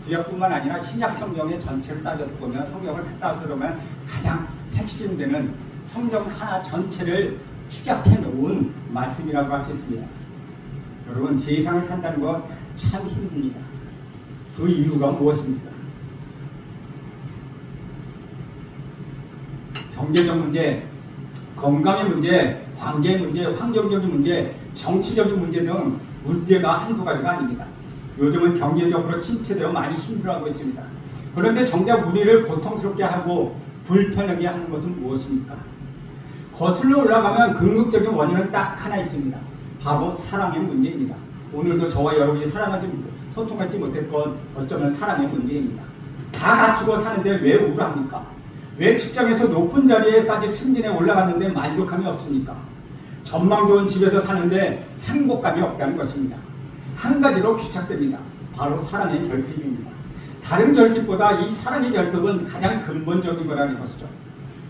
구약뿐만 아니라 신약 성경의 전체를 따져서 보면, 성경을 따져서 보면 가장 핵심되는 성경 하나 전체를 축약해 놓은 말씀이라고 할 수 있습니다. 여러분, 세상을 산다는 건 참 힘듭니다. 그 이유가 무엇입니까? 경제적 문제, 건강의 문제, 관계의 문제, 환경적인 문제, 정치적인 문제 등 문제가 한두 가지가 아닙니다. 요즘은 경제적으로 침체되어 많이 힘들어하고 있습니다. 그런데 정작 우리를 고통스럽게 하고 불편하게 하는 것은 무엇입니까? 거슬러 올라가면 궁극적인 원인은 딱 하나 있습니다. 바로 사랑의 문제입니다. 오늘도 저와 여러분이 소통하지 못했건 어쩌면 사랑의 문제입니다. 다 갖추고 사는데 왜 우울합니까? 왜 직장에서 높은 자리에까지 승진해 올라갔는데 만족함이 없습니까? 전망 좋은 집에서 사는데 행복감이 없다는 것입니다. 한 가지로 귀착됩니다. 바로 사랑의 결핍입니다. 다른 결핍보다 이 사랑의 결핍은 가장 근본적인 거라는 것이죠.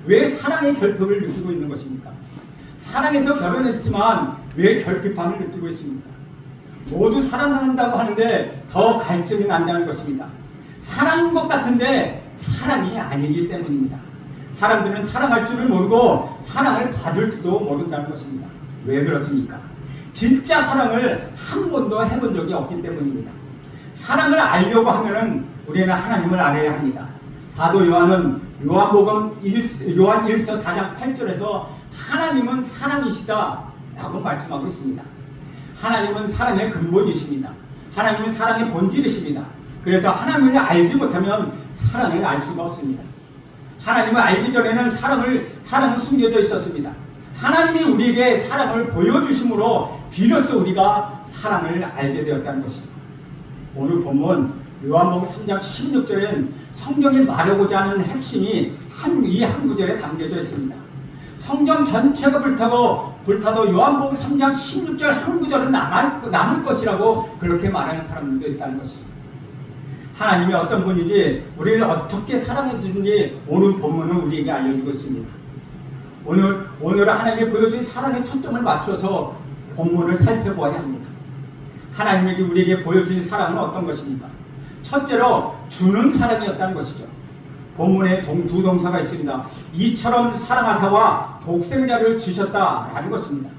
왜 사랑의 결핍을 느끼고 있는 것입니까? 사랑해서 결혼했지만 왜 결핍함을 느끼고 있습니까? 모두 사랑한다고 하는데 더 갈증이 난다는 것입니다. 사랑인 것 같은데 사랑이 아니기 때문입니다. 사람들은 사랑할 줄을 모르고 사랑을 받을 줄도 모른다는 것입니다. 왜 그렇습니까? 진짜 사랑을 한 번도 해본 적이 없기 때문입니다. 사랑을 알려고 하면은 우리는 하나님을 알아야 합니다. 사도 요한은 요한 1서 4장 8절에서 하나님은 사랑이시다 라고 말씀하고 있습니다. 하나님은 사랑의 근본이십니다. 하나님은 사랑의 본질이십니다. 그래서 하나님을 알지 못하면 사랑을 알 수가 없습니다. 하나님을 알기 전에는 사랑은 숨겨져 있었습니다. 하나님이 우리에게 사랑을 보여주심으로 비로소 우리가 사랑을 알게 되었다는 것이죠. 오늘 본문 요한복음 3장 16절엔 성경이 말하고자 하는 핵심이 이 한 구절에 담겨져 있습니다. 성경 전체가 불타도 요한복음 3장 16절 한 구절은 남을 것이라고 그렇게 말하는 사람들도 있다는 것이죠. 하나님이 어떤 분인지, 우리를 어떻게 사랑해 주는지 오늘 본문은 우리에게 알려주고 있습니다. 오늘 하나님이 보여준 사랑에 초점을 맞춰서 본문을 살펴보아야 합니다. 하나님에게 우리에게 보여준 사랑은 어떤 것입니까? 첫째로 주는 사랑이었다는 것이죠. 본문에 두 동사가 있습니다. 이처럼 사랑하사와 독생자를 주셨다라는 것입니다.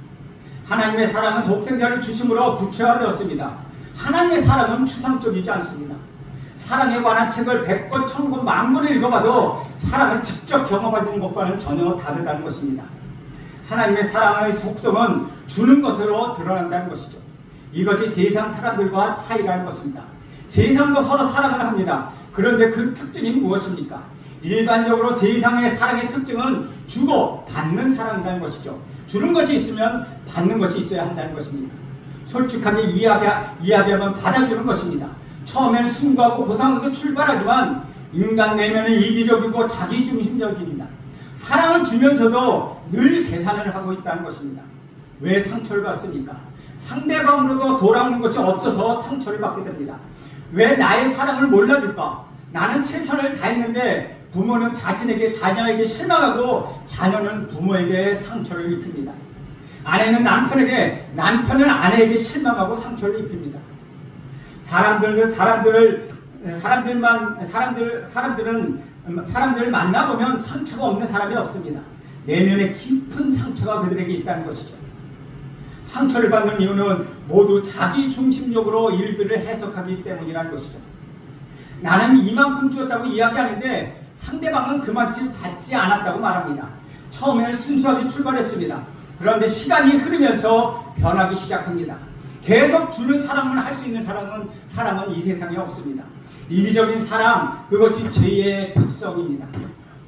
하나님의 사랑은 독생자를 주심으로 구체화되었습니다. 하나님의 사랑은 추상적이지 않습니다. 사랑에 관한 책을 100권, 1000권, 만권을 읽어봐도 사랑을 직접 경험하는 것과는 전혀 다르다는 것입니다. 하나님의 사랑의 속성은 주는 것으로 드러난다는 것이죠. 이것이 세상 사람들과 차이라는 것입니다. 세상도 서로 사랑을 합니다. 그런데 그 특징이 무엇입니까? 일반적으로 세상의 사랑의 특징은 주고 받는 사랑이라는 것이죠. 주는 것이 있으면 받는 것이 있어야 한다는 것입니다. 솔직하게 이야기하면 받아주는 것입니다. 처음엔 순수하고 고상하게 출발하지만 인간 내면은 이기적이고 자기중심적입니다. 사랑을 주면서도 늘 계산을 하고 있다는 것입니다. 왜 상처를 받습니까? 상대방으로도 돌아오는 것이 없어서 상처를 받게 됩니다. 왜 나의 사랑을 몰라줄까? 나는 최선을 다했는데 부모는 자녀에게 실망하고 자녀는 부모에게 상처를 입힙니다. 아내는 남편은 아내에게 실망하고 상처를 입힙니다. 사람들을 만나보면 상처가 없는 사람이 없습니다. 내면에 깊은 상처가 그들에게 있다는 것이죠. 상처를 받는 이유는 모두 자기중심적으로 일들을 해석하기 때문이라는 것이죠. 나는 이만큼 주었다고 이야기하는데 상대방은 그만큼 받지 않았다고 말합니다. 처음에는 순수하게 출발했습니다. 그런데 시간이 흐르면서 변하기 시작합니다. 계속 주는 사랑을 할 수 있는 사람은 이 세상에 없습니다. 이기적인 사랑, 그것이 죄의 특성입니다.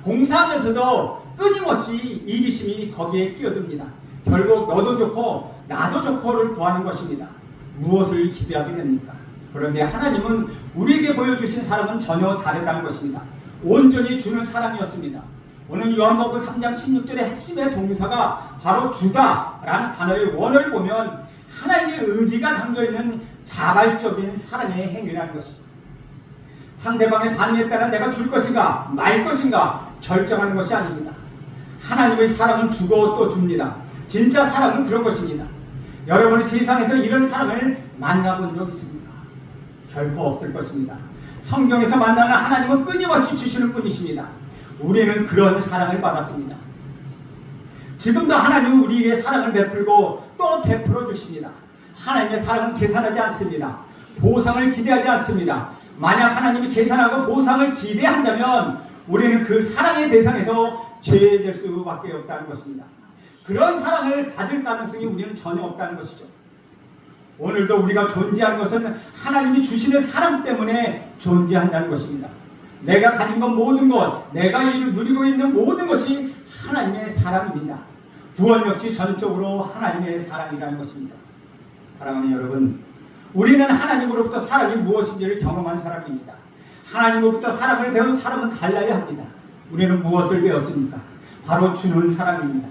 봉사하면서도 끊임없이 이기심이 거기에 끼어듭니다. 결국 너도 좋고 나도 좋고를 구하는 것입니다. 무엇을 기대하게 됩니까? 그런데 하나님은 우리에게 보여주신 사랑은 전혀 다르다는 것입니다. 온전히 주는 사랑이었습니다. 오늘 요한복음 3장 16절의 핵심의 동사가 바로 주다라는 단어의 원어를 보면 하나님의 의지가 담겨있는 자발적인 사랑의 행위라는 것이죠. 상대방의 반응에 따라 내가 줄 것인가 말 것인가 결정하는 것이 아닙니다. 하나님의 사랑은 주고 또 줍니다. 진짜 사랑은 그런 것입니다. 여러분이 세상에서 이런 사랑을 만나본 적 있습니까? 결코 없을 것입니다. 성경에서 만나는 하나님은 끊임없이 주시는 분이십니다. 우리는 그런 사랑을 받았습니다. 지금도 하나님은 우리에게 사랑을 베풀고 또 베풀어 주십니다. 하나님의 사랑은 계산하지 않습니다. 보상을 기대하지 않습니다. 만약 하나님이 계산하고 보상을 기대한다면 우리는 그 사랑의 대상에서 죄될 수밖에 없다는 것입니다. 그런 사랑을 받을 가능성이 우리는 전혀 없다는 것이죠. 오늘도 우리가 존재하는 것은 하나님이 주시는 사랑 때문에 존재한다는 것입니다. 내가 가진 것 모든 것, 내가 누리고 있는 모든 것이 하나님의 사랑입니다. 구원 역시 전적으로 하나님의 사랑이라는 것입니다. 사랑하는 여러분, 우리는 하나님으로부터 사랑이 무엇인지를 경험한 사람입니다. 하나님으로부터 사랑을 배운 사람은 달라야 합니다. 우리는 무엇을 배웠습니까? 바로 주는 사랑입니다.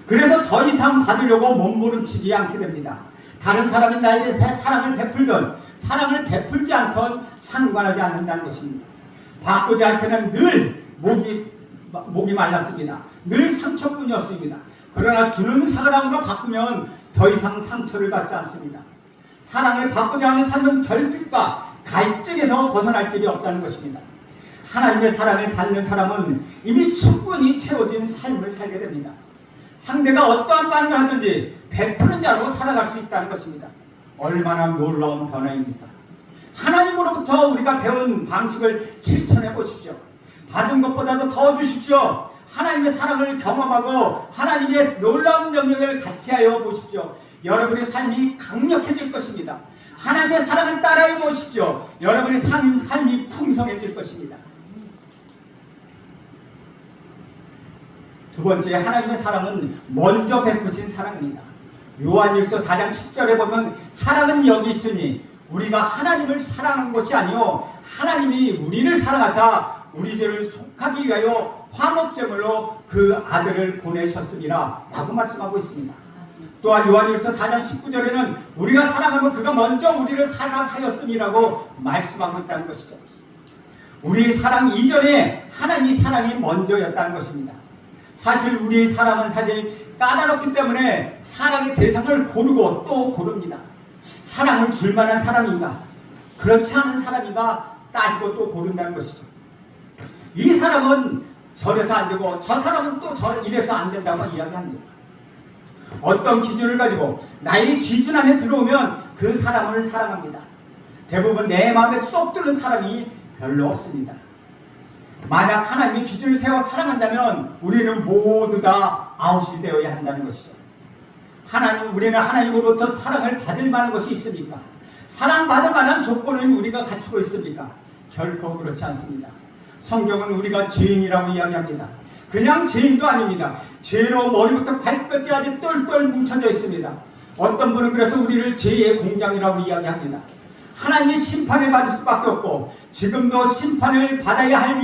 그래서 더 이상 받으려고 몸부림치지 않게 됩니다. 다른 사람이 나에게 사랑을 베풀던 사랑을 베풀지 않던 상관하지 않는다는 것입니다. 바꾸지 않게는 늘 목이 말랐습니다. 늘 상처뿐이었습니다. 그러나 주는 사랑으로 바꾸면 더 이상 상처를 받지 않습니다. 사랑을 바꾸지 않는 삶은 결핍과 갈증에서 벗어날 길이 없다는 것입니다. 하나님의 사랑을 받는 사람은 이미 충분히 채워진 삶을 살게 됩니다. 상대가 어떠한 반응을 하든지 베푸는 자로 살아갈 수 있다는 것입니다. 얼마나 놀라운 변화입니까? 하나님으로부터 우리가 배운 방식을 실천해 보십시오. 받은 것보다도 더 주십시오. 하나님의 사랑을 경험하고 하나님의 놀라운 영역을 같이하여 보십시오. 여러분의 삶이 강력해질 것입니다. 하나님의 사랑을 따라해 보십시오. 여러분의 삶이 풍성해질 것입니다. 두 번째, 하나님의 사랑은 먼저 베푸신 사랑입니다. 요한일서 4장 10절에 보면 사랑은 여기 있으니 우리가 하나님을 사랑한 것이 아니요 하나님이 우리를 사랑하사 우리 죄를 속하기 위하여 화목제물로 그 아들을 보내셨습니다 라고 말씀하고 있습니다. 또한 요한일서 4장 19절에는 우리가 사랑하면 그가 먼저 우리를 사랑하였음이라고 말씀하고 있다는 것이죠. 우리 사랑 이전에 하나님의 사랑이 먼저였다는 것입니다. 사실 우리의 사랑은 사실 까다롭기 때문에 사랑의 대상을 고르고 또 고릅니다. 사랑을 줄 만한 사람인가, 그렇지 않은 사람인가 따지고 또 고른다는 것이죠. 이 사람은 저래서 안 되고 저 사람은 또 이래서 안 된다고 이야기합니다. 어떤 기준을 가지고 나의 기준 안에 들어오면 그 사람을 사랑합니다. 대부분 내 마음에 쏙 드는 사람이 별로 없습니다. 만약 하나님의 기준을 세워 사랑한다면 우리는 모두 다 아웃이 되어야 한다는 것이죠. 우리는 하나님으로부터 사랑을 받을 만한 것이 있습니까? 사랑받을 만한 조건을 우리가 갖추고 있습니까? 결코 그렇지 않습니다. 성경은 우리가 죄인이라고 이야기합니다. 그냥 죄인도 아닙니다. 죄로 머리부터 발끝까지 똘똘 뭉쳐져 있습니다. 어떤 분은 그래서 우리를 죄의 공장이라고 이야기합니다. 하나님의 심판을 받을 수밖에 없고 지금도 심판을 받아야 할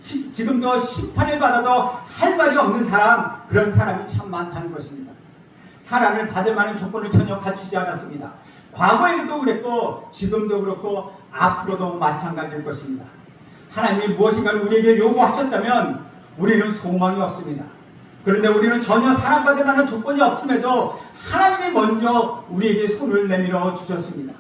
지금도 심판을 받아도 할 말이 없는 사람, 그런 사람이 참 많다는 것입니다. 사랑을 받을 만한 조건을 전혀 갖추지 않았습니다. 과거에도 그랬고 지금도 그렇고 앞으로도 마찬가지일 것입니다. 하나님이 무엇인가를 우리에게 요구하셨다면 우리는 소망이 없습니다. 그런데 우리는 전혀 사랑받을 만한 조건이 없음에도 하나님이 먼저 우리에게 손을 내밀어 주셨습니다.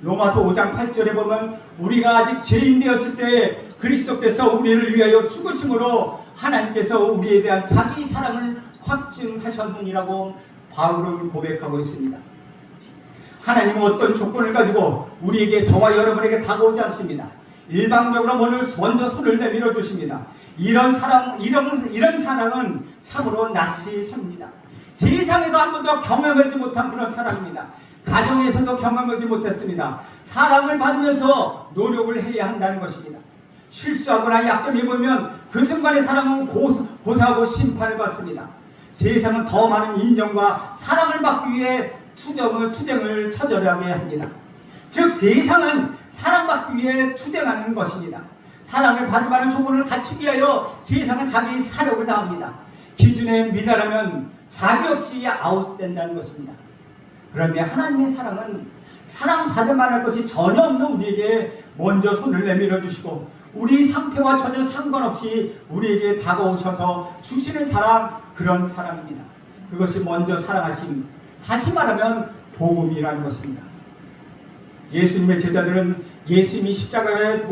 로마서 5장 8절에 보면 우리가 아직 죄인 되었을 때 그리스도께서 우리를 위하여 죽으심으로 하나님께서 우리에 대한 자기 사랑을 확증하셨느니라고 바울은 고백하고 있습니다. 하나님은 어떤 조건을 가지고 우리에게, 저와 여러분에게 다가오지 않습니다. 일방적으로 먼저 손을 내밀어 주십니다. 이런 사랑은 참으로 낯이 섭니다. 세상에서 한 번도 경험하지 못한 그런 사랑입니다. 가정에서도 경험하지 못했습니다. 사랑을 받으면서 노력을 해야 한다는 것입니다. 실수하거나 약점이 보이면 그 순간의 사랑은 고사하고 심판을 받습니다. 세상은 더 많은 인정과 사랑을 받기 위해 투쟁을 처절하게 합니다. 즉 세상은 사랑받기 위해 투쟁하는 것입니다. 사랑을 받을 만한 조건을 갖추기 위하여 세상은 자기 사력을 다합니다. 기준에 미달하면 자비 없이 아웃된다는 것입니다. 그런데 하나님의 사랑은 사랑받을 만한 것이 전혀 없는 우리에게 먼저 손을 내밀어 주시고 우리 상태와 전혀 상관없이 우리에게 다가오셔서 주시는 사랑, 그런 사랑입니다. 그것이 먼저 사랑하심, 다시 말하면 복음이라는 것입니다. 예수님의 제자들은 예수님이 십자가에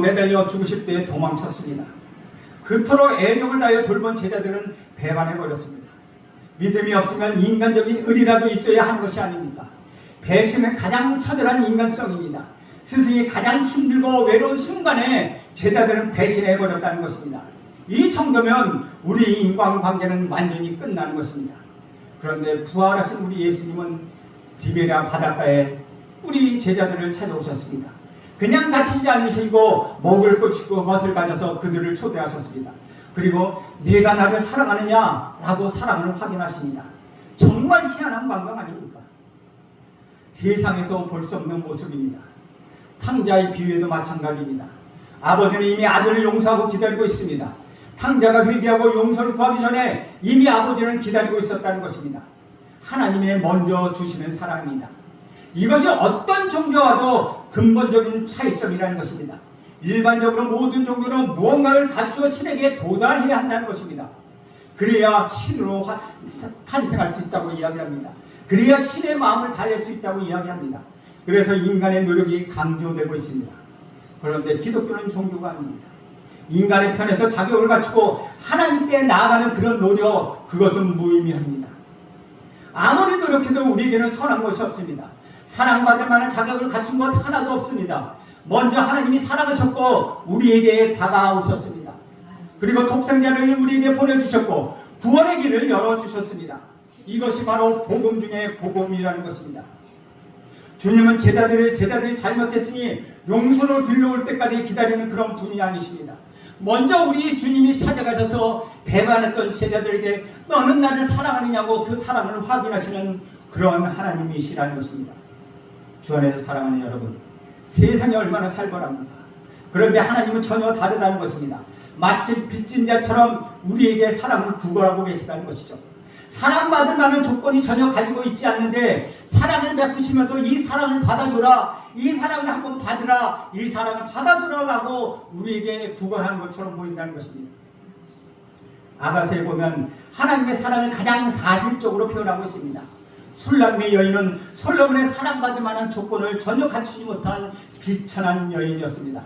매달려 죽으실 때 도망쳤습니다. 그토록 애정을 다하여 돌본 제자들은 배반해버렸습니다. 믿음이 없으면 인간적인 의리라도 있어야 하는 것이 아닙니까? 배신은 가장 처절한 인간성입니다. 스승이 가장 힘들고 외로운 순간에 제자들은 배신해버렸다는 것입니다. 이 정도면 우리 인간관계는 완전히 끝나는 것입니다. 그런데 부활하신 우리 예수님은 디베랴 바닷가에 우리 제자들을 찾아오셨습니다. 그냥 다치지 않으시고 먹을 것 주고 것을 가져서 그들을 초대하셨습니다. 그리고 네가 나를 사랑하느냐? 라고 사랑을 확인하십니다. 정말 희한한 관광 아닙니까? 세상에서 볼 수 없는 모습입니다. 탕자의 비유에도 마찬가지입니다. 아버지는 이미 아들을 용서하고 기다리고 있습니다. 탕자가 회개하고 용서를 구하기 전에 이미 아버지는 기다리고 있었다는 것입니다. 하나님의 먼저 주시는 사랑입니다. 이것이 어떤 종교와도 근본적인 차이점이라는 것입니다. 일반적으로 모든 종교는 무언가를 갖추어 신에게 도달해야 한다는 것입니다. 그래야 신으로 탄생할 수 있다고 이야기합니다. 그래야 신의 마음을 달랠 수 있다고 이야기합니다. 그래서 인간의 노력이 강조되고 있습니다. 그런데 기독교는 종교가 아닙니다. 인간의 편에서 자격을 갖추고 하나님께 나아가는 그런 노력, 그것은 무의미합니다. 아무리 노력해도 우리에게는 선한 것이 없습니다. 사랑받을 만한 자격을 갖춘 것 하나도 없습니다. 먼저 하나님이 사랑하셨고 우리에게 다가오셨습니다. 그리고 독생자를 우리에게 보내주셨고 구원의 길을 열어주셨습니다. 이것이 바로 복음 중에 복음이라는 것입니다. 주님은 제자들이 잘못했으니 용서를 빌려올 때까지 기다리는 그런 분이 아니십니다. 먼저 우리 주님이 찾아가셔서 배반했던 제자들에게 너는 나를 사랑하느냐고 그 사랑을 확인하시는 그런 하나님이시라는 것입니다. 주 안에서 사랑하는 여러분, 세상이 얼마나 살벌합니까? 그런데 하나님은 전혀 다르다는 것입니다. 마치 빚진 자처럼 우리에게 사랑을 구걸하고 계시다는 것이죠. 사랑받을 만한 조건이 전혀 가지고 있지 않는데 사랑을 베푸시면서 이 사랑을 받아줘라, 이 사랑을 한번 받으라, 이 사랑을 받아줘라라고 우리에게 구걸하는 것처럼 보인다는 것입니다. 아가서에 보면 하나님의 사랑을 가장 사실적으로 표현하고 있습니다. 술람미 여인은 솔로몬의 사랑받을 만한 조건을 전혀 갖추지 못한 비천한 여인이었습니다.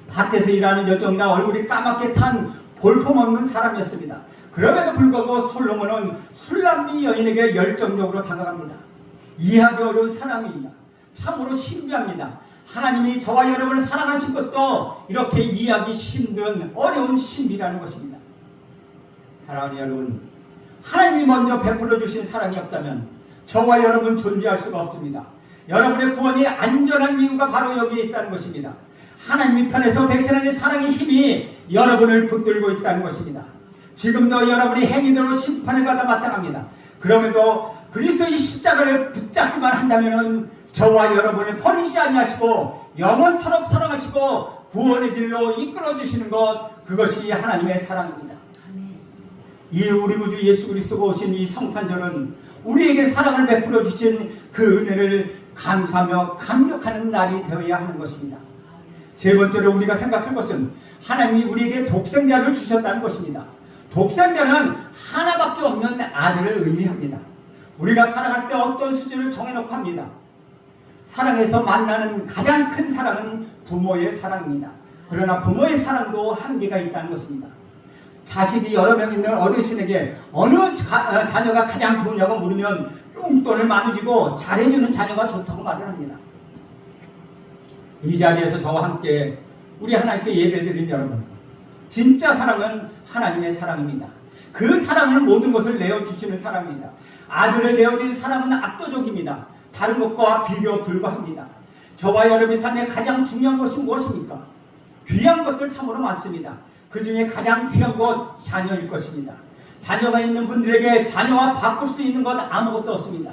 밭에서 일하는 여종이나 얼굴이 까맣게 탄 볼품없는 사람이었습니다. 그럼에도 불구하고 솔로몬은 술람미 여인에게 열정적으로 다가갑니다. 이해하기 어려운 사랑이냐, 참으로 신비합니다. 하나님이 저와 여러분을 사랑하신 것도 이렇게 이해하기 힘든 어려운 신비라는 것입니다. 사랑하는 여러분, 하나님이 먼저 베풀어 주신 사랑이 없다면 저와 여러분 존재할 수가 없습니다. 여러분의 구원이 안전한 이유가 바로 여기에 있다는 것입니다. 하나님의 편에서 백신하는 사랑의 힘이 여러분을 붙들고 있다는 것입니다. 지금도 여러분이 행위대로 심판을 받아 마땅합니다. 그럼에도 그리스도의 십자가를 붙잡기만 한다면 저와 여러분을 버리지 아니하시고 영원토록 사랑하시고 구원의 길로 이끌어주시는 것, 그것이 하나님의 사랑입니다. 이 우리 구주 예수 그리스도가 오신 이 성탄절은 우리에게 사랑을 베풀어 주신 그 은혜를 감사하며 감격하는 날이 되어야 하는 것입니다. 세 번째로 우리가 생각할 것은 하나님이 우리에게 독생자를 주셨다는 것입니다. 독생자는 하나밖에 없는 아들을 의미합니다. 우리가 사랑할 때 어떤 수준을 정해놓고 합니다. 사랑에서 만나는 가장 큰 사랑은 부모의 사랑입니다. 그러나 부모의 사랑도 한계가 있다는 것입니다. 자식이 여러 명 있는 어르신에게 어느 자녀가 가장 좋으냐고 물으면 용돈을 많이 주고 잘해주는 자녀가 좋다고 말을 합니다. 이 자리에서 저와 함께 우리 하나님께 예배드린 여러분, 진짜 사랑은 하나님의 사랑입니다. 그 사랑은 모든 것을 내어주시는 사랑입니다. 아들을 내어준 사랑은 압도적입니다. 다른 것과 비교 불가합니다. 저와 여러분의 삶에 가장 중요한 것이 무엇입니까? 귀한 것들 참으로 많습니다. 그 중에 가장 귀한 것 자녀일 것입니다. 자녀가 있는 분들에게 자녀와 바꿀 수 있는 것 아무것도 없습니다.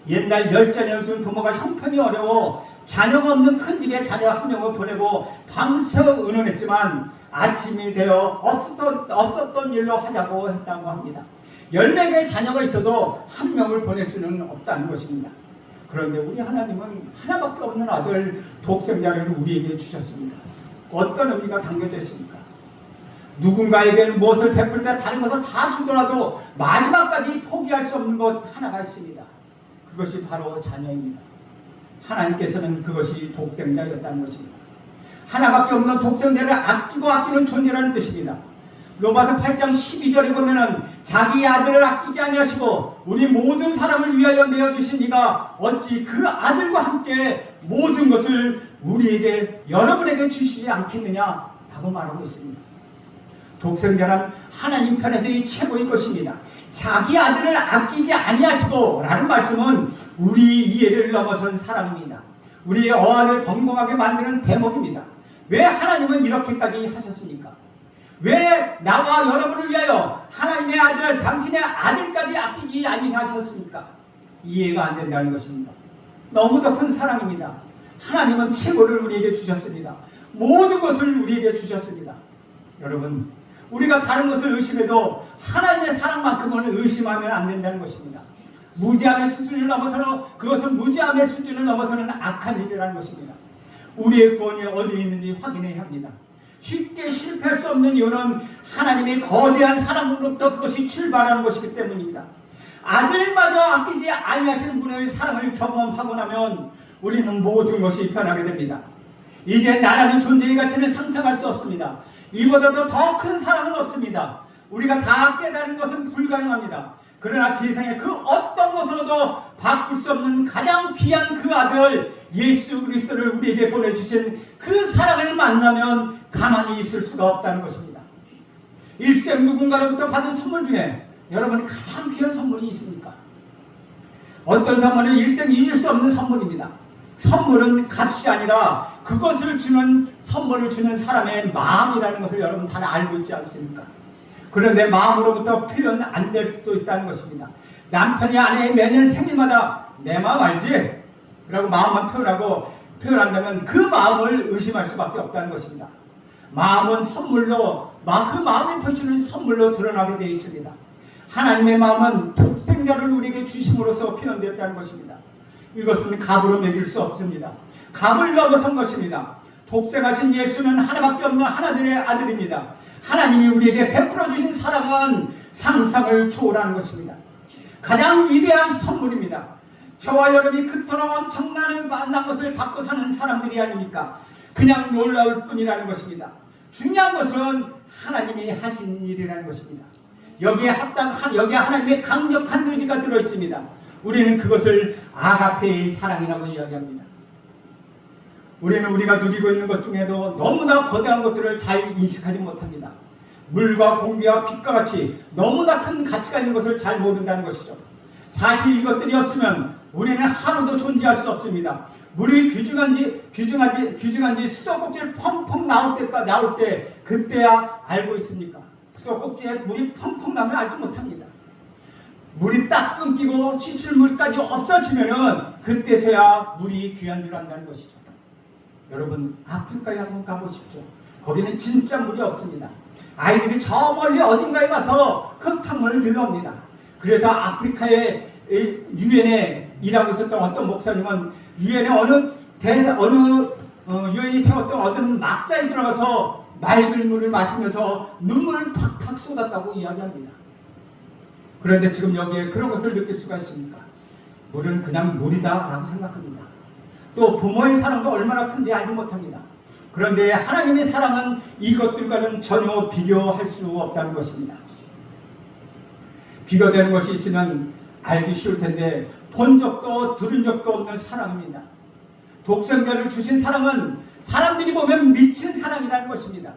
옛날 10자녀를 둔 부모가 형편이 어려워 자녀가 없는 큰 집에 자녀 한 명을 보내고 밤새 의논했지만 아침이 되어 없었던 일로 하자고 했다고 합니다. 10명의 자녀가 있어도 한 명을 보낼 수는 없다는 것입니다. 그런데 우리 하나님은 하나밖에 없는 아들 독생자를 우리에게 주셨습니다. 어떤 의미가 담겨져 있습니까? 누군가에게는 무엇을 베풀 때 다른 것을 다 주더라도 마지막까지 포기할 수 없는 것 하나가 있습니다. 그것이 바로 자녀입니다. 하나님께서는 그것이 독생자였다는 것입니다. 하나밖에 없는 독생자를 아끼고 아끼는 존재라는 뜻입니다. 로마서 8장 12절에 보면은 자기 아들을 아끼지 아니하시고 우리 모든 사람을 위하여 내어주신 이가 어찌 그 아들과 함께 모든 것을 우리에게 여러분에게 주시지 않겠느냐 라고 말하고 있습니다. 독생자란 하나님 편에서의 최고인 것입니다. 자기 아들을 아끼지 아니하시고 라는 말씀은 우리 이해를 넘어선 사랑입니다. 우리의 어안을 벙벙하게 만드는 대목입니다. 왜 하나님은 이렇게까지 하셨습니까? 왜 나와 여러분을 위하여 하나님의 아들, 당신의 아들까지 아끼지 아니하셨습니까? 이해가 안 된다는 것입니다. 너무도 큰 사랑입니다. 하나님은 최고를 우리에게 주셨습니다. 모든 것을 우리에게 주셨습니다. 여러분, 우리가 다른 것을 의심해도 하나님의 사랑만큼은 의심하면 안 된다는 것입니다. 무지함의 수준을 넘어서는, 그것은 무지함의 수준을 넘어서는 악한 일이라는 것입니다. 우리의 구원이 어디 있는지 확인해야 합니다. 쉽게 실패할 수 없는 이유는 하나님의 거대한 사랑으로부터 그것이 출발하는 것이기 때문입니다. 아들마저 아끼지 아니하시는 분의 사랑을 경험하고 나면 우리는 모든 것이 변하게 됩니다. 이제 나라는 존재의 가치를 상상할 수 없습니다. 이보다도 더 큰 사랑은 없습니다. 우리가 다 깨달은 것은 불가능합니다. 그러나 세상에 그 어떤 것으로도 바꿀 수 없는 가장 귀한 그 아들 예수 그리스도를 우리에게 보내주신 그 사랑을 만나면 가만히 있을 수가 없다는 것입니다. 일생 누군가로부터 받은 선물 중에 여러분이 가장 귀한 선물이 있습니까? 어떤 선물은 일생 잊을 수 없는 선물입니다. 선물은 값이 아니라 그것을 주는, 선물을 주는 사람의 마음이라는 것을 여러분 다 알고 있지 않습니까? 그런데 마음으로부터 표현 안 될 수도 있다는 것입니다. 남편이 아내의 매년 생일마다 내 마음 알지? 라고 마음만 표현한다면 그 마음을 의심할 수밖에 없다는 것입니다. 마음은 선물로, 그 마음의 표시는 선물로 드러나게 되어 있습니다. 하나님의 마음은 독생자를 우리에게 주심으로써 표현되었다는 것입니다. 이것은 값으로 매길 수 없습니다. 값을 넘어선 것입니다. 독생하신 예수는 하나밖에 없는 하나님의 아들입니다. 하나님이 우리에게 베풀어 주신 사랑은 상상을 초월하는 것입니다. 가장 위대한 선물입니다. 저와 여러분이 그토록 엄청난 것을 받고 사는 사람들이 아닙니까? 그냥 놀라울 뿐이라는 것입니다. 중요한 것은 하나님이 하신 일이라는 것입니다. 여기에 하나님의 강력한 의지가 들어있습니다. 우리는 그것을 아가페의 사랑이라고 이야기합니다. 우리는 우리가 누리고 있는 것 중에도 너무나 거대한 것들을 잘 인식하지 못합니다. 물과 공기와 빛과 같이 너무나 큰 가치가 있는 것을 잘 모른다는 것이죠. 사실 이것들이 없으면 우리는 하루도 존재할 수 없습니다. 물이 귀중한지 수도꼭지를 펑펑 나올 때 그때야 알고 있습니까? 수도꼭지에 물이 펑펑 나면 알지 못합니다. 물이 딱 끊기고 시출물까지 없어지면은 그때서야 물이 귀한 줄 안다는 것이죠. 여러분, 아프리카에 한번 가보십시오. 거기는 진짜 물이 없습니다. 아이들이 저 멀리 어딘가에 가서 흙탕물을 길러옵니다. 그래서 아프리카의 유엔에 일하고 있었던 어떤 목사님은 유엔의 유엔이 세웠던 어떤 막사에 들어가서 맑은 물을 마시면서 눈물을 팍팍 쏟았다고 이야기합니다. 그런데 지금 여기에 그런 것을 느낄 수가 있습니까? 물은 그냥 물이다라고 생각합니다. 또 부모의 사랑도 얼마나 큰지 알지 못합니다. 그런데 하나님의 사랑은 이것들과는 전혀 비교할 수 없다는 것입니다. 비교되는 것이 있으면 알기 쉬울 텐데 본 적도 들은 적도 없는 사랑입니다. 독생자를 주신 사랑은 사람들이 보면 미친 사랑이라는 것입니다.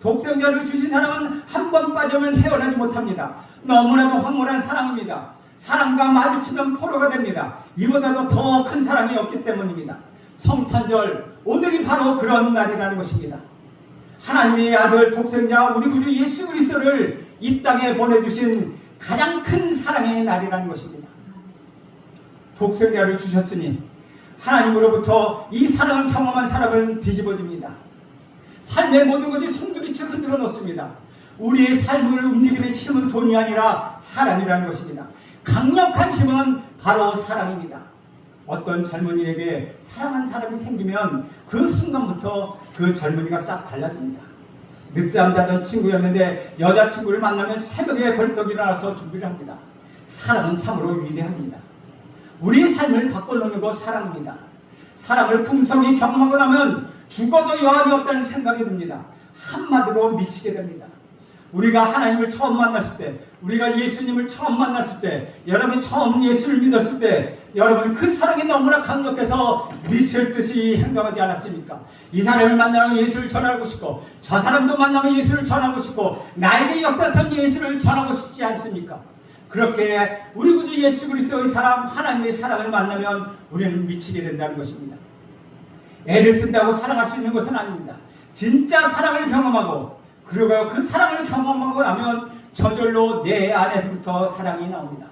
독생자를 주신 사랑은 한 번 빠지면 헤어나지 못합니다. 너무나도 황홀한 사랑입니다. 사랑과 마주치면 포로가 됩니다. 이보다도 더 큰 사랑이 없기 때문입니다. 성탄절, 오늘이 바로 그런 날이라는 것입니다. 하나님의 아들 독생자 우리 구주 예수 그리스도를 이 땅에 보내주신 가장 큰 사랑의 날이라는 것입니다. 독생자를 주셨으니 하나님으로부터 이 사랑을 경험한 사람은 뒤집어집니다. 삶의 모든 것이 송두리째 흔들어 놓습니다. 우리의 삶을 움직이는 힘은 돈이 아니라 사랑이라는 것입니다. 강력한 힘은 바로 사랑입니다. 어떤 젊은이에게 사랑한 사람이 생기면 그 순간부터 그 젊은이가 싹 달라집니다. 늦잠 자던 친구였는데 여자친구를 만나면 새벽에 벌떡 일어나서 준비를 합니다. 사랑은 참으로 위대합니다. 우리의 삶을 바꿔놓는 것 사랑입니다. 사랑을 풍성히 경험하고 나면 죽어도 여한이 없다는 생각이 듭니다. 한마디로 미치게 됩니다. 우리가 하나님을 처음 만났을 때, 우리가 예수님을 처음 만났을 때, 여러분 처음 예수를 믿었을 때, 여러분 그 사랑이 너무나 강력해서 미칠 듯이 행동하지 않았습니까? 이 사람을 만나면 예수를 전하고 싶고, 저 사람도 만나면 예수를 전하고 싶고, 나에게 역사상 예수를 전하고 싶지 않습니까? 그렇게 우리 구주 예수 그리스도의 사랑, 하나님의 사랑을 만나면 우리는 미치게 된다는 것입니다. 애를 쓴다고 사랑할 수 있는 것은 아닙니다. 진짜 사랑을 경험하고, 그리고 그 사랑을 경험하고 나면 저절로 내 안에서부터 사랑이 나옵니다.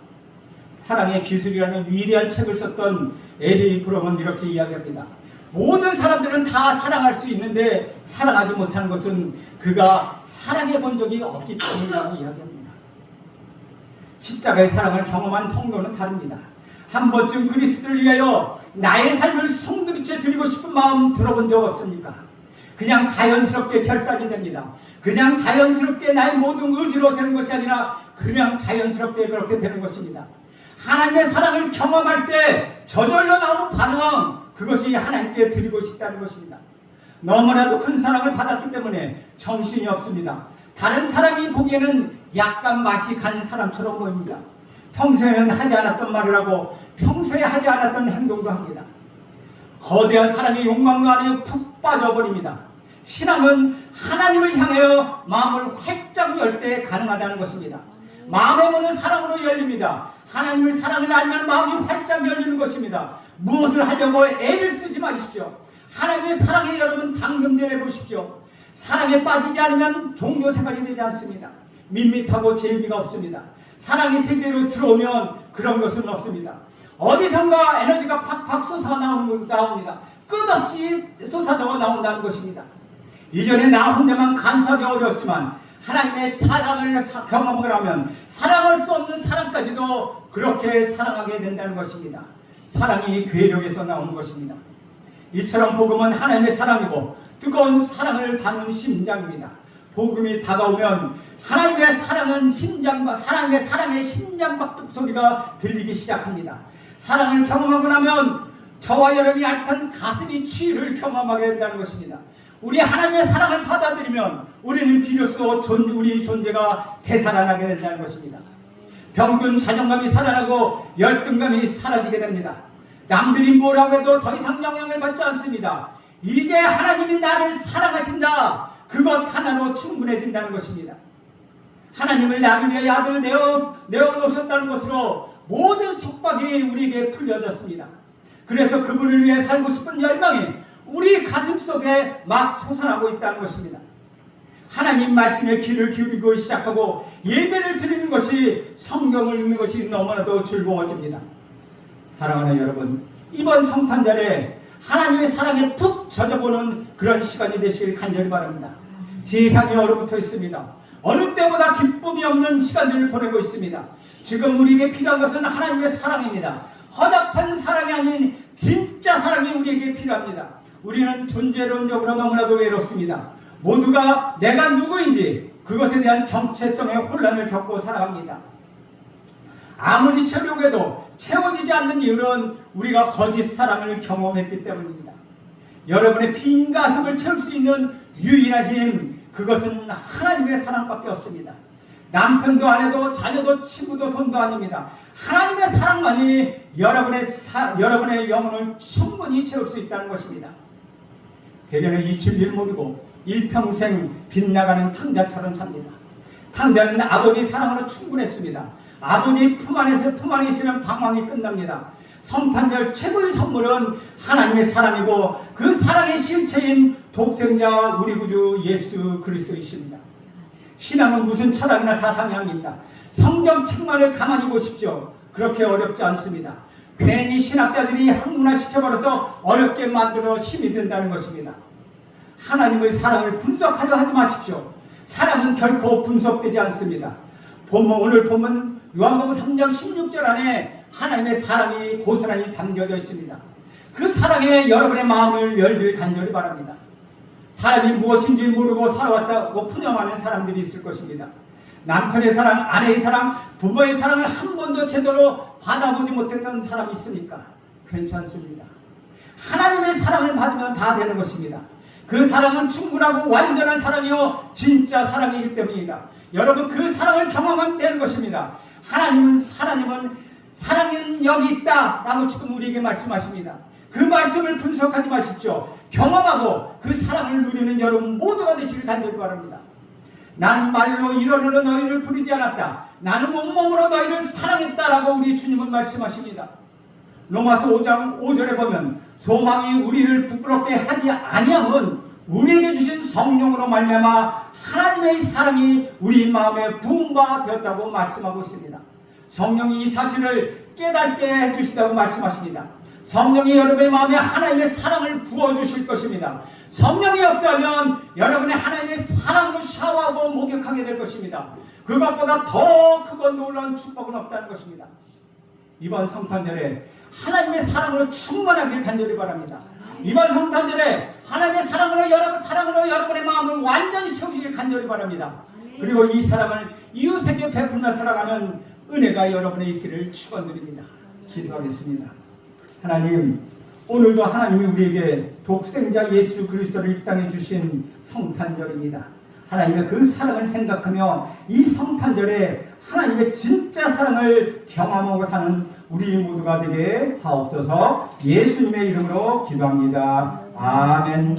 사랑의 기술이라는 위대한 책을 썼던 에리 브롬은 이렇게 이야기합니다. 모든 사람들은 다 사랑할 수 있는데 사랑하지 못하는 것은 그가 사랑해 본 적이 없기 때문이라고 이야기합니다. 십자가의 사랑을 경험한 성도는 다릅니다. 한 번쯤 그리스도를 위하여 나의 삶을 송두리째 드리고 싶은 마음 들어본 적 없습니까? 그냥 자연스럽게 결단이 됩니다. 그냥 자연스럽게 나의 모든 의지로 되는 것이 아니라 그냥 자연스럽게 그렇게 되는 것입니다. 하나님의 사랑을 경험할 때 저절로 나오는 반응, 그것이 하나님께 드리고 싶다는 것입니다. 너무나도 큰 사랑을 받았기 때문에 정신이 없습니다. 다른 사람이 보기에는 약간 맛이 간 사람처럼 보입니다. 평소에는 하지 않았던 말을 하고 평소에 하지 않았던 행동도 합니다. 거대한 사랑의 욕망 안에 푹 빠져버립니다. 신앙은 하나님을 향하여 마음을 활짝 열 때 가능하다는 것입니다. 마음의 문은 사랑으로 열립니다. 하나님을 사랑을 알면 마음이 활짝 열리는 것입니다. 무엇을 하려고 애를 쓰지 마십시오. 하나님의 사랑에 여러분 당근되어 보십시오. 사랑에 빠지지 않으면 종교 생활이 되지 않습니다. 밋밋하고 재미가 없습니다. 사랑이 세계로 들어오면 그런 것은 없습니다. 어디선가 에너지가 팍팍 쏟아 나옵니다. 끝없이 쏟아져 나온다는 것입니다. 이전에 나 혼자만 간수하기 어려웠지만 하나님의 사랑을 경험하고 나면 사랑할 수 없는 사랑까지도 그렇게 사랑하게 된다는 것입니다. 사랑이 괴력에서 나오는 것입니다. 이처럼 복음은 하나님의 사랑이고 뜨거운 사랑을 담은 심장입니다. 복음이 다가오면 하나님의 사랑은 하나님의 사랑의 심장박동 소리가 들리기 시작합니다. 사랑을 경험하고 나면 저와 여러분이 앓던 가슴이 치유를 경험하게 된다는 것입니다. 우리 하나님의 사랑을 받아들이면 우리는 비로소 우리 존재가 되살아나게 된다는 것입니다. 병든 자존감이 살아나고 열등감이 사라지게 됩니다. 남들이 뭐라고 해도 더 이상 영향을 받지 않습니다. 이제 하나님이 나를 사랑하신다. 그것 하나로 충분해진다는 것입니다. 하나님을 나를 위해 아들을 내어놓으셨다는 것으로 모든 속박이 우리에게 풀려졌습니다. 그래서 그분을 위해 살고 싶은 열망이 우리 가슴 속에 막 솟아나고 있다는 것입니다. 하나님 말씀에 귀를 기울이고 시작하고 예배를 드리는 것이, 성경을 읽는 것이 너무나도 즐거워집니다. 사랑하는 여러분, 이번 성탄절에 하나님의 사랑에 푹 젖어보는 그런 시간이 되시길 간절히 바랍니다. 세상이 얼어붙어 있습니다. 어느 때보다 기쁨이 없는 시간들을 보내고 있습니다. 지금 우리에게 필요한 것은 하나님의 사랑입니다. 허접한 사랑이 아닌 진짜 사랑이 우리에게 필요합니다. 우리는 존재론적으로 너무나도 외롭습니다. 모두가 내가 누구인지 그것에 대한 정체성의 혼란을 겪고 살아갑니다. 아무리 채우려고 해도 채워지지 않는 이유는 우리가 거짓 사랑을 경험했기 때문입니다. 여러분의 빈 가슴을 채울 수 있는 유일한 힘, 그것은 하나님의 사랑밖에 없습니다. 남편도 아내도 자녀도 친구도 돈도 아닙니다. 하나님의 사랑만이 여러분의 영혼을 충분히 채울 수 있다는 것입니다. 대개는 이칠 일 모르고 일평생 빗나가는 탕자처럼 삽니다. 탕자는 아버지 사랑으로 충분했습니다. 아버지 품 안에 있으면 방황이 끝납니다. 성탄절 최고의 선물은 하나님의 사랑이고 그 사랑의 실체인 독생자 우리 구주 예수 그리스도이십니다. 신앙은 무슨 철학이나 사상이 아닙니다. 성경 책만을 가만히 보십시오. 그렇게 어렵지 않습니다. 괜히 신학자들이 학문화시켜버려서 어렵게 만들어 힘이 든다는 것입니다. 하나님의 사랑을 분석하려 하지 마십시오. 사랑은 결코 분석되지 않습니다. 오늘 본문 요한복음 3장 16절 안에 하나님의 사랑이 고스란히 담겨져 있습니다. 그 사랑에 여러분의 마음을 열길 간절히 바랍니다. 사람이 무엇인지 모르고 살아왔다고 푸념하는 사람들이 있을 것입니다. 남편의 사랑, 아내의 사랑, 부모의 사랑을 한 번도 제대로 받아보지 못했던 사람이 있습니까? 괜찮습니다. 하나님의 사랑을 받으면 다 되는 것입니다. 그 사랑은 충분하고 완전한 사랑이요 진짜 사랑이기 때문입니다. 여러분 그 사랑을 경험하면 되는 것입니다. 하나님은 사랑은 여기 있다 라고 지금 우리에게 말씀하십니다. 그 말씀을 분석하지 마십시오. 경험하고 그 사랑을 누리는 여러분 모두가 되시길 간절히 바랍니다. 나는 말로 이론으로 너희를 부르지 않았다. 나는 온몸으로 너희를 사랑했다라고 우리 주님은 말씀하십니다. 로마서 5장 5절에 보면 소망이 우리를 부끄럽게 하지 아니함은 우리에게 주신 성령으로 말미암아 하나님의 사랑이 우리 마음에 부은 바 되었다고 말씀하고 있습니다. 성령이 이 사실을 깨닫게 해주시다고 말씀하십니다. 성령이 여러분의 마음에 하나님의 사랑을 부어주실 것입니다. 성령이 역사하면 여러분의 하나님의 사랑으로 샤워하고 목욕하게 될 것입니다. 그것보다 더 크고 놀라운 축복은 없다는 것입니다. 이번 성탄절에 하나님의 사랑으로 충만하길 간절히 바랍니다. 이번 성탄절에 하나님의 사랑으로 여러분의 마음을 완전히 채우시길 간절히 바랍니다. 그리고 이 사랑을 이웃에게 베풀며 살아가는 은혜가 여러분의 있기를 축원드립니다. 기도하겠습니다. 하나님, 오늘도 하나님이 우리에게 독생자 예수 그리스도를 이 땅에 주신 성탄절입니다. 하나님의 그 사랑을 생각하며 이 성탄절에 하나님의 진짜 사랑을 경험하고 사는 우리 모두가 되게 하옵소서. 예수님의 이름으로 기도합니다. 아멘.